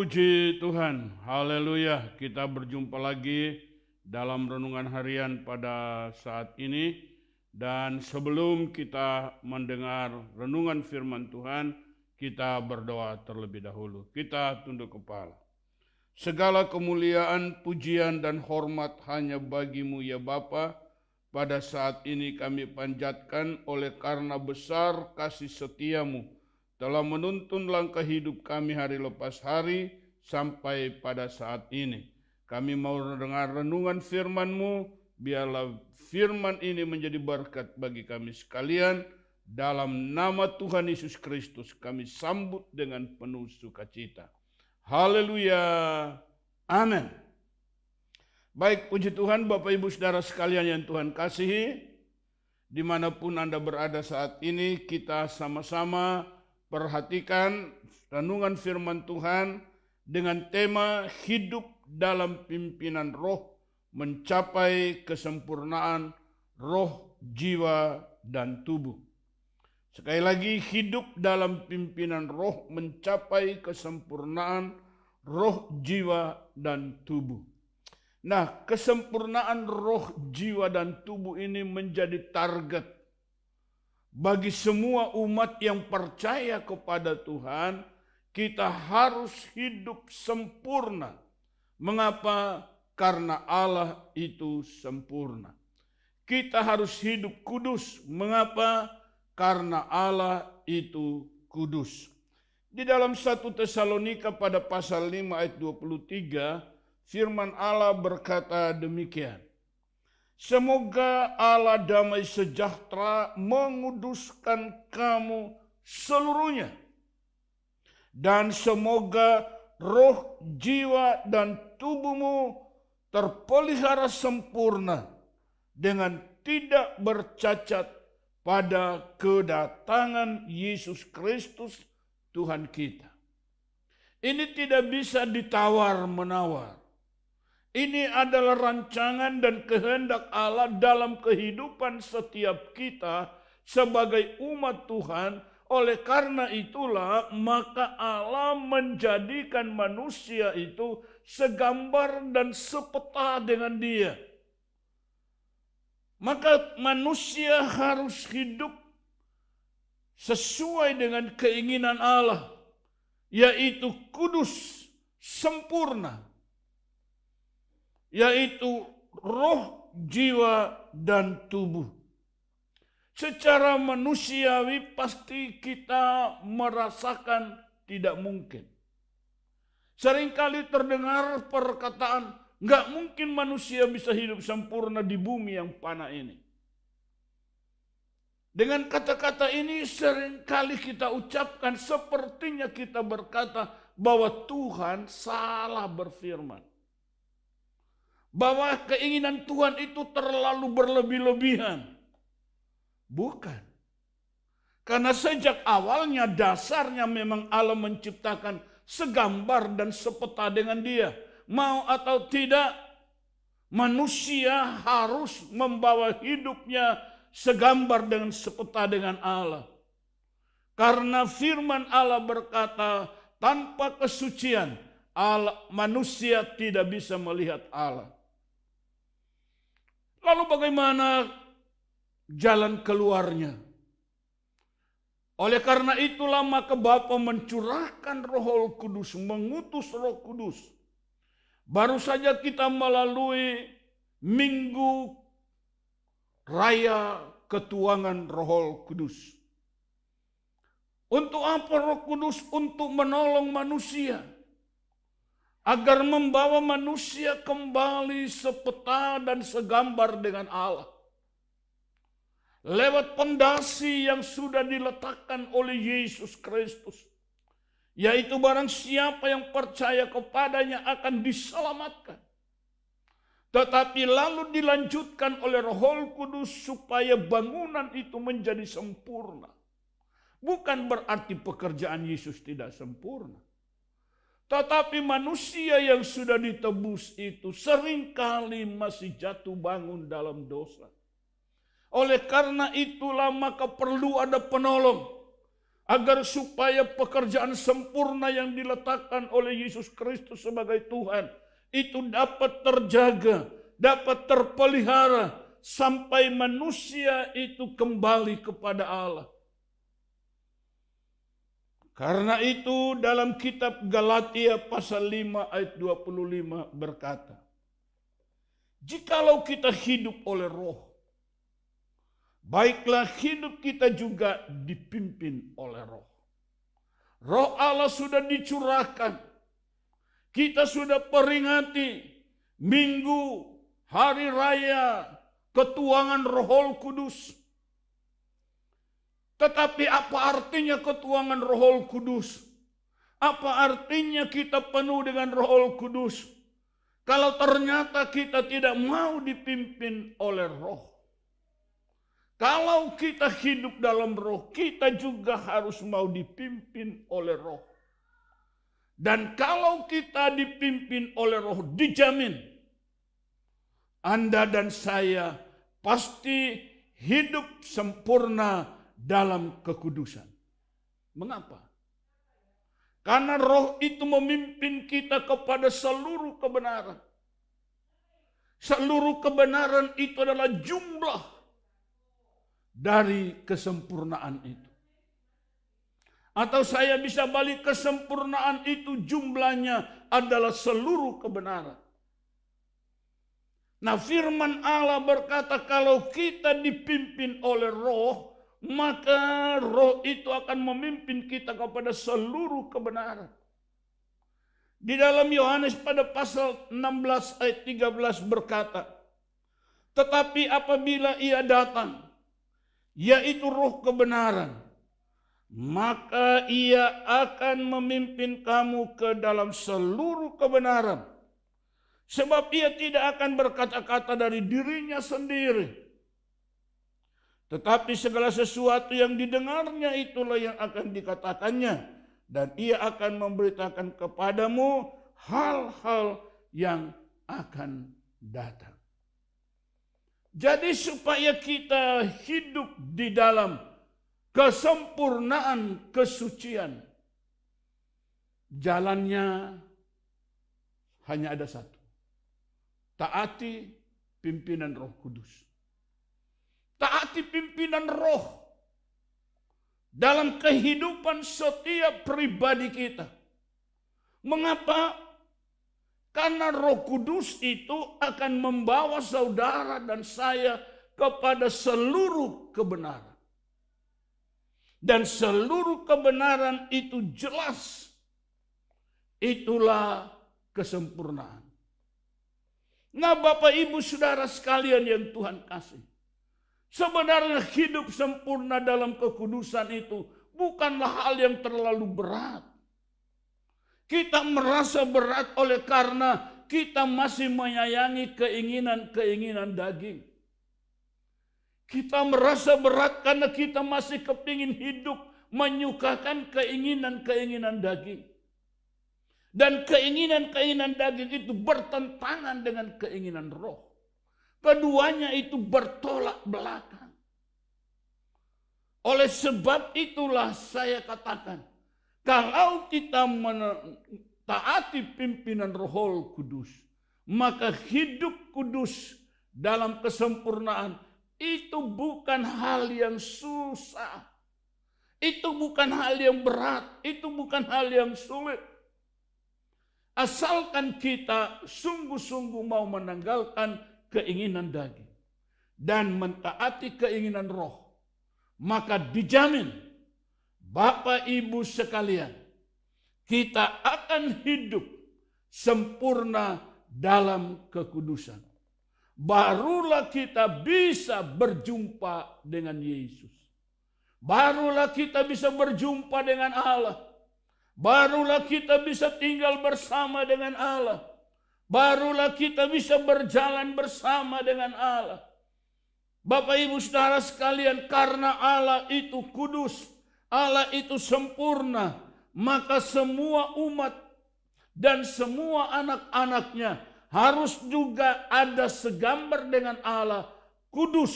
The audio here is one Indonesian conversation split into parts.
Puji Tuhan, haleluya. Kita berjumpa lagi dalam renungan harian pada saat ini. Dan sebelum kita mendengar renungan firman Tuhan, kita berdoa terlebih dahulu. Kita tunduk kepala. Segala kemuliaan, pujian, dan hormat hanya bagi-Mu ya Bapa. Pada saat ini kami panjatkan oleh karena besar kasih setia-Mu telah menuntun langkah hidup kami hari lepas hari sampai pada saat ini. Kami mau mendengar renungan firman-Mu, biarlah firman ini menjadi berkat bagi kami sekalian. Dalam nama Tuhan Yesus Kristus kami sambut dengan penuh sukacita. Haleluya, amin. Baik, puji Tuhan Bapak Ibu Saudara sekalian yang Tuhan kasihi, dimanapun Anda berada saat ini, kita sama-sama perhatikan renungan firman Tuhan dengan tema hidup dalam pimpinan roh, mencapai kesempurnaan roh, jiwa, dan tubuh. Sekali lagi, hidup dalam pimpinan roh, mencapai kesempurnaan roh, jiwa, dan tubuh. Nah, kesempurnaan roh, jiwa, dan tubuh ini menjadi target bagi semua umat yang percaya kepada Tuhan. Kita harus hidup sempurna. Mengapa? Karena Allah itu sempurna. Kita harus hidup kudus. Mengapa? Karena Allah itu kudus. Di dalam 1 Tesalonika pada pasal 5 ayat 23, firman Allah berkata demikian. Semoga Allah damai sejahtera menguduskan kamu seluruhnya. Dan semoga roh, jiwa, dan tubuhmu terpelihara sempurna dengan tidak bercacat pada kedatangan Yesus Kristus Tuhan kita. Ini tidak bisa ditawar-menawar. Ini adalah rancangan dan kehendak Allah dalam kehidupan setiap kita sebagai umat Tuhan. Oleh karena itulah maka Allah menjadikan manusia itu segambar dan sepeta dengan Dia. Maka manusia harus hidup sesuai dengan keinginan Allah, yaitu kudus, sempurna, yaitu roh, jiwa, dan tubuh. Secara manusiawi pasti kita merasakan tidak mungkin. Seringkali terdengar perkataan, nggak mungkin manusia bisa hidup sempurna di bumi yang panah ini. Dengan kata-kata ini seringkali kita ucapkan sepertinya kita berkata bahwa Tuhan salah berfirman. Bahwa keinginan Tuhan itu terlalu berlebih-lebihan. Bukan. Karena sejak awalnya dasarnya memang Allah menciptakan segambar dan sepeta dengan Dia. Mau atau tidak, manusia harus membawa hidupnya segambar dengan sepeta dengan Allah. Karena firman Allah berkata, tanpa kesucian manusia tidak bisa melihat Allah. Lalu bagaimana jalan keluarnya? Oleh karena itulah maka Bapa mencurahkan Roh Kudus, mengutus Roh Kudus. Baru saja kita melalui Minggu Raya Ketuangan Roh Kudus. Untuk apa Roh Kudus? Untuk menolong manusia. Agar membawa manusia kembali sepeta dan segambar dengan Allah. Lewat pondasi yang sudah diletakkan oleh Yesus Kristus. Yaitu barang siapa yang percaya kepadanya akan diselamatkan. Tetapi lalu dilanjutkan oleh Roh Kudus supaya bangunan itu menjadi sempurna. Bukan berarti pekerjaan Yesus tidak sempurna. Tetapi manusia yang sudah ditebus itu seringkali masih jatuh bangun dalam dosa. Oleh karena itulah maka perlu ada penolong. agar supaya pekerjaan sempurna yang diletakkan oleh Yesus Kristus sebagai Tuhan itu dapat terjaga, dapat terpelihara sampai manusia itu kembali kepada Allah. Karena itu dalam kitab Galatia pasal 5 ayat 25 berkata, jikalau kita hidup oleh roh, baiklah hidup kita juga dipimpin oleh roh. Roh Allah sudah dicurahkan. Kita sudah peringati minggu hari raya ketuangan Roh Kudus. Tetapi apa artinya ketuangan Roh Kudus? Apa artinya kita penuh dengan Roh Kudus? Kalau ternyata kita tidak mau dipimpin oleh roh. Kalau kita hidup dalam roh, kita juga harus mau dipimpin oleh roh. Dan kalau kita dipimpin oleh roh, dijamin Anda dan saya pasti hidup sempurna dalam kekudusan. Mengapa? Karena roh itu memimpin kita kepada seluruh kebenaran. Seluruh kebenaran itu adalah jumlah dari kesempurnaan itu. Atau saya bisa balik, kesempurnaan itu jumlahnya adalah seluruh kebenaran. Nah, firman Allah berkata kalau kita dipimpin oleh roh, maka roh itu akan memimpin kita kepada seluruh kebenaran. Di dalam Yohanes pada pasal 16 ayat 13 berkata, tetapi apabila ia datang, yaitu roh kebenaran, maka ia akan memimpin kamu ke dalam seluruh kebenaran. Sebab ia tidak akan berkata-kata dari dirinya sendiri. Tetapi segala sesuatu yang didengarnya itulah yang akan dikatakannya. Dan ia akan memberitakan kepadamu hal-hal yang akan datang. Jadi supaya kita hidup di dalam kesempurnaan kesucian, jalannya hanya ada satu. Taati pimpinan Roh Kudus. Taati pimpinan roh dalam kehidupan setiap pribadi kita. Mengapa? Karena Roh Kudus itu akan membawa saudara dan saya kepada seluruh kebenaran. Dan seluruh kebenaran itu jelas. Itulah kesempurnaan. Nah, Bapak Ibu Saudara sekalian yang Tuhan kasih. Sebenarnya hidup sempurna dalam kekudusan itu bukanlah hal yang terlalu berat. Kita merasa berat oleh karena kita masih menyayangi keinginan-keinginan daging. Kita merasa berat karena kita masih kepingin hidup menyukakan keinginan-keinginan daging. Dan keinginan-keinginan daging itu bertentangan dengan keinginan roh. Keduanya itu bertolak belakang. Oleh sebab itulah saya katakan, kalau kita taati pimpinan Roh Kudus, maka hidup kudus dalam kesempurnaan itu bukan hal yang susah. Itu bukan hal yang berat, itu bukan hal yang sulit. Asalkan kita sungguh-sungguh mau menanggalkan keinginan daging dan mentaati keinginan roh, maka dijamin Bapak Ibu sekalian, kita akan hidup sempurna dalam kekudusan. Barulah kita bisa berjumpa dengan Yesus. Barulah kita bisa berjumpa dengan Allah. Barulah kita bisa tinggal bersama dengan Allah. Barulah kita bisa berjalan bersama dengan Allah. Bapak Ibu Saudara sekalian, karena Allah itu kudus, Allah itu sempurna, maka semua umat dan semua anak-anaknya harus juga ada segambar dengan Allah, kudus,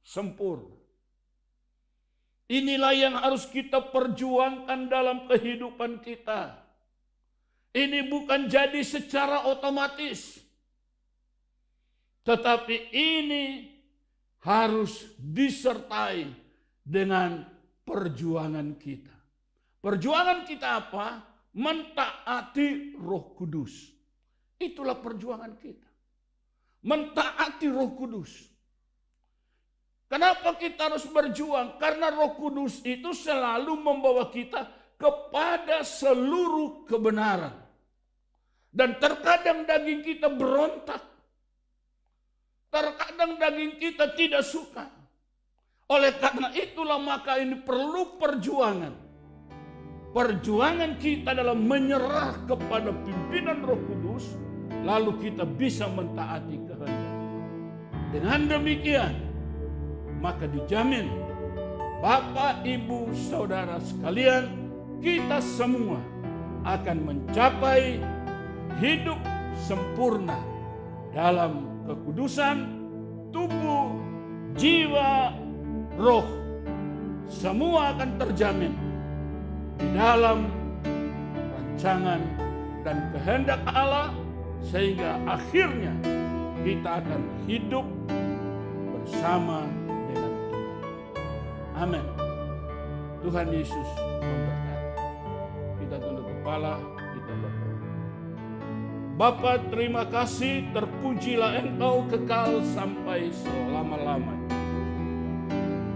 sempurna. Inilah yang harus kita perjuangkan dalam kehidupan kita. Ini bukan jadi secara otomatis. Tetapi ini harus disertai dengan perjuangan kita. Perjuangan kita apa? Mentaati Roh Kudus. Itulah perjuangan kita. Mentaati Roh Kudus. Kenapa kita harus berjuang? Karena Roh Kudus itu selalu membawa kita kepada seluruh kebenaran. Dan terkadang daging kita berontak. Terkadang daging kita tidak suka. Oleh karena itulah maka ini perlu perjuangan. Perjuangan kita dalam menyerah kepada pimpinan Roh Kudus, lalu kita bisa mentaati kehendak. Dengan demikian, maka dijamin Bapak, Ibu, Saudara sekalian, kita semua akan mencapai hidup sempurna dalam kekudusan tubuh, jiwa, roh. Semua akan terjamin di dalam rancangan dan kehendak Allah, sehingga akhirnya kita akan hidup bersama dengan Tuhan. Amin. Tuhan Yesus memberkati. Kita tunduk kepala, kita berdoa. Bapa, terima kasih, terpujilah Engkau kekal sampai selama-lamanya.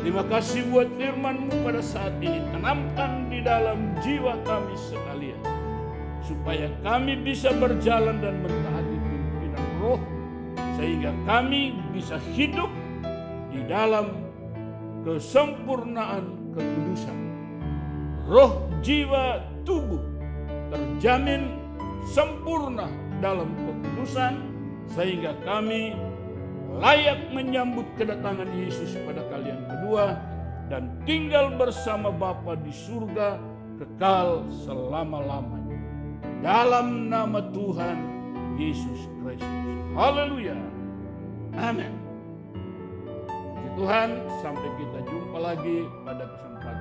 Terima kasih buat firman-Mu pada saat ini. Tanamkan di dalam jiwa kami sekalian, supaya kami bisa berjalan dan mentaati pimpinan Roh, sehingga kami bisa hidup di dalam kesempurnaan kekudusan. Roh, jiwa, tubuh terjamin sempurna dalam kekudusan, sehingga kami layak menyambut kedatangan Yesus pada kali yang kedua dan tinggal bersama Bapa di surga kekal selama-lamanya. Dalam nama Tuhan Yesus Kristus. Haleluya. Amin. Puji Tuhan, sampai kita jumpa lagi pada kesempatan